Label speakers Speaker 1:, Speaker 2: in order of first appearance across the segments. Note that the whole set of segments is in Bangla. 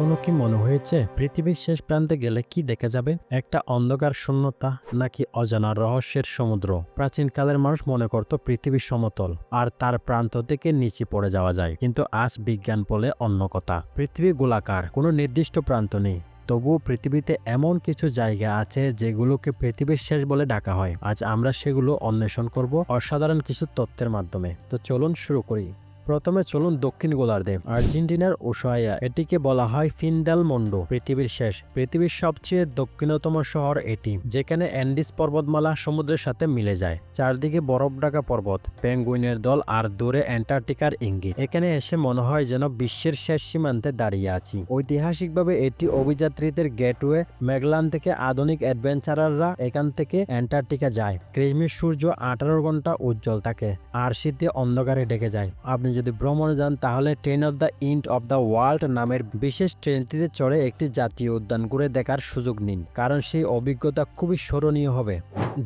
Speaker 1: কখনো কি মনে হয়েছে পৃথিবীর শেষ প্রান্তে গেলে কি দেখা যাবে? একটা অন্ধকার শূন্যতা নাকি অজানা রহস্যের সমুদ্র? প্রাচীনকালের মানুষ মনে করত পৃথিবী সমতল আর তার প্রান্ত থেকে নিচে পড়ে যাওয়া যায়, কিন্তু আজ বিজ্ঞান বলে অন্য কথা। পৃথিবী গোলাকার, কোনো নির্দিষ্ট প্রান্ত নেই। তবুও পৃথিবীতে এমন কিছু জায়গা আছে যেগুলোকে পৃথিবীর শেষ বলে ডাকা হয়। আজ আমরা সেগুলো অন্বেষণ করব অসাধারণ কিছু তথ্যের মাধ্যমে। তো চলুন শুরু করি। প্রথমে চলুন দক্ষিণ গোলার্ধে আর্জেন্টিনার উশুয়াইয়া। এটিকে বলা হয় ফিন দেল মন্ডো, পৃথিবীর শেষ। পৃথিবীর সবচেয়ে দক্ষিণতম শহর এটি, যেখানে অ্যান্ডিস পর্বতমালা সমুদ্রের সাথে মিলে যায়। চারদিকে বরফ ঢাকা পর্বত, পেঙ্গুইনের দল আর দূরে অ্যান্টার্কটিকার ইঙ্গিত। এখানে এসে মনে হয় যেন বিশ্বের শেষ সীমান্তে দাঁড়িয়ে আছি। ঐতিহাসিকভাবে এটি অভিযাত্রীদের গেটওয়ে। মেঘলান থেকে আধুনিক অ্যাডভেঞ্চারাররা এখান থেকে অ্যান্টার্কটিকা যায়। গ্রীষ্মের সূর্য 18 ঘন্টা উজ্জ্বল থাকে আর শীতে অন্ধকারে ঢেকে যায়। আপনি যদি ভ্রমণে যান তাহলে train of the end of the world নামের বিশেষ ট্রেনটিতে চড়ে একটি জাতীয় উদ্যান ঘুরে দেখার সুযোগ নিন, কারণ সেই অভিজ্ঞতা খুবই স্মরণীয় হবে।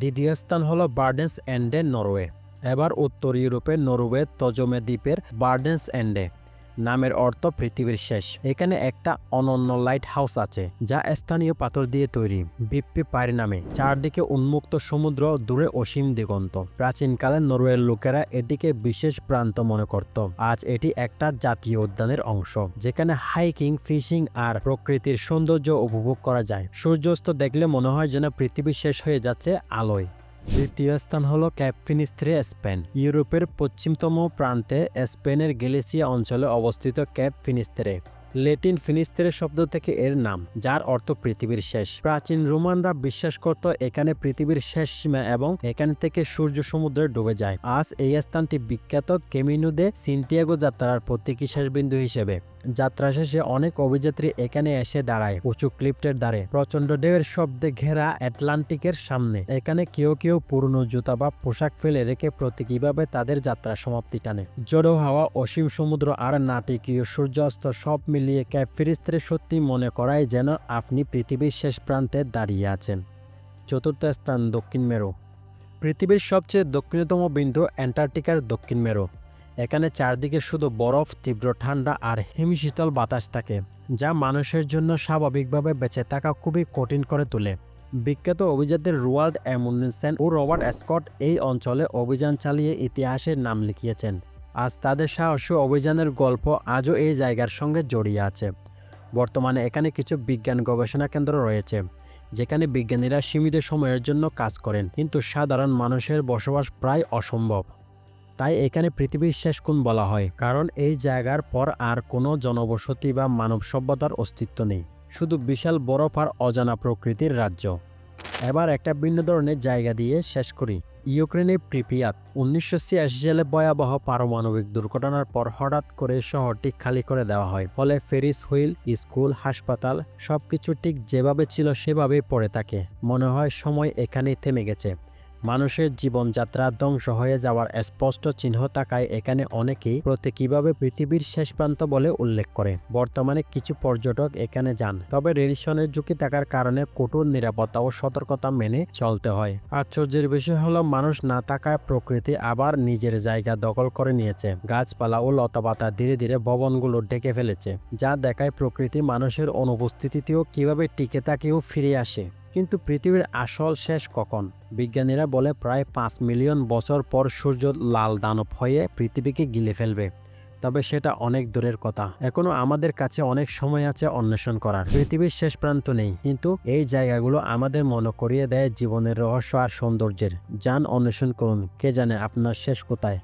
Speaker 1: দ্বিতীয় স্থান হলো বার্ডেন্স এন্ডে, নরওয়ে। এবার উত্তর ইউরোপের নরওয়ে তজমে দ্বীপের বার্ডেন্স এন্ডে নামের অর্থ পৃথিবীর শেষ। এখানে একটা অনন্য লাইট হাউস আছে যা স্থানীয় পাথর দিয়ে তৈরি, ভিপ্পি পাইর নামে। চারদিকে উন্মুক্ত সমুদ্র, দূরে অসীম দিগন্ত। প্রাচীনকালে নরওয়ের লোকেরা এটিকে বিশেষ প্রান্ত মনে করত। আজ এটি একটা জাতীয় উদ্যানের অংশ, যেখানে হাইকিং, ফিশিং আর প্রকৃতির সৌন্দর্য উপভোগ করা যায়। সূর্যাস্ত দেখলে মনে হয় যেন পৃথিবী শেষ হয়ে যাচ্ছে আলোয়। তৃতীয় স্থান হলো ক্যাপ ফিনিস্ত্রে, স্পেন। ইউরোপের পশ্চিমতম প্রান্তে স্পেনের গ্যালিসিয়া অঞ্চলে অবস্থিত ক্যাপ ফিনিস্ত্রে। ল্যাটিন ফিনিস্ত্রে শব্দ থেকে এর নাম, যার অর্থ পৃথিবীর শেষ। প্রাচীন রোমানরা বিশ্বাস করত এখানে পৃথিবীর শেষ সীমা এবং এখান থেকে সূর্য সমুদ্রে ডুবে যায়। আজ এই স্থানটি বিখ্যাত ক্যামিনো দে সান্তিয়াগো যাত্রার প্রতীকী শেষ বিন্দু হিসেবে। যাত্রা শেষে অনেক অভিযাত্রী এখানে এসে দাঁড়ায় উঁচু ক্লিফটের দ্বারে, প্রচন্ড ঢেউয়ের শব্দে ঘেরা আটলান্টিকের সামনে। এখানে কেউ কেউ পুরনো জুতা বা পোশাক ফেলে রেখে প্রতীকীভাবে তাদের যাত্রা সমাপ্তি টানে। জড়ো হাওয়া, অসীম সমুদ্র আর নাটকীয় সূর্যাস্ত সব মিলিয়ে ক্যাপ ফিনিস্ত্রে সত্যি মনে করায় যেন আপনি পৃথিবীর শেষ প্রান্তে দাঁড়িয়ে আছেন। চতুর্থ স্থান দক্ষিণ মেরু। পৃথিবীর সবচেয়ে দক্ষিণতম বিন্দু অ্যান্টার্কটিকার দক্ষিণ মেরু। এখানে চারদিকে শুধু বরফ, তীব্র ঠান্ডা আর হিমশীতল বাতাস থাকে, যা মানুষের জন্য স্বাভাবিকভাবে বেঁচে থাকা খুবই কঠিন করে তোলে। বিখ্যাত অভিযাত্রী রোয়াল্ড অ্যামুন্ডসেন ও রবার্ট স্কট এই অঞ্চলে অভিযান চালিয়ে ইতিহাসের নাম লিখিয়েছেন। আজ তাদের সাহসী অভিযানের গল্প আজও এই জায়গার সঙ্গে জড়িয়ে আছে। বর্তমানে এখানে কিছু বিজ্ঞান গবেষণা কেন্দ্র রয়েছে, যেখানে বিজ্ঞানীরা সীমিত সময়ের জন্য কাজ করেন, কিন্তু সাধারণ মানুষের বসবাস প্রায় অসম্ভব। তাই এখানে পৃথিবীর শেষ কোণ বলা হয়, কারণ এই জায়গার পর আর কোনো জনবসতি বা মানব সভ্যতার অস্তিত্ব নেই, শুধু বিশাল বরফ আর অজানা প্রকৃতির রাজ্য। এবার একটা ভিন্ন ধরনের জায়গা দিয়ে শেষ করি। ইউক্রেনের প্রিপিয়াত। 1986 সালে ভয়াবহ পারমাণবিক দুর্ঘটনার পর হঠাৎ করে শহরটি খালি করে দেওয়া হয়। ফলে ফেরিস হুইল, স্কুল, হাসপাতাল সবকিছু ঠিক যেভাবে ছিল সেভাবেই পড়ে থাকে। মনে হয় সময় এখানেই থেমে গেছে। মানুষের জীবনযাত্রা ধ্বংস হয়ে যাওয়ার স্পষ্ট চিহ্ন থাকায় এখানে অনেকেই প্রতীকীভাবে পৃথিবীর শেষ প্রান্ত বলে উল্লেখ করে। বর্তমানে কিছু পর্যটক এখানে যান, তবে রেডিয়েশনের ঝুঁকি থাকার কারণে কঠোর নিরাপত্তা ও সতর্কতা মেনে চলতে হয়। আশ্চর্যের বিষয় হলো মানুষ না থাকায় প্রকৃতি আবার নিজের জায়গা দখল করে নিয়েছে। গাছপালা ও লতাপাতা ধীরে ধীরে ভবনগুলো ঢেকে ফেলেছে, যা দেখায় প্রকৃতি মানুষের অনুপস্থিতিতেও কিভাবে টিকে থাকে ও ফিরে আসে। কিন্তু পৃথিবীর আসল শেষ কখন? বিজ্ঞানীরা বলে প্রায় 5 মিলিয়ন বছর পর সূর্য লাল দানব হয়ে পৃথিবীকে গিলে ফেলবে। তবে সেটা অনেক দূরের কথা। এখনো আমাদের কাছে অনেক সময় আছে অন্বেষণ করার। পৃথিবীর শেষ প্রান্ত নেই, কিন্তু এই জায়গাগুলো আমাদের মনে করিয়ে দেয় জীবনের রহস্য আর সৌন্দর্যের। যান, অন্বেষণ করুন, কে জানে আপনার শেষ কোথায়।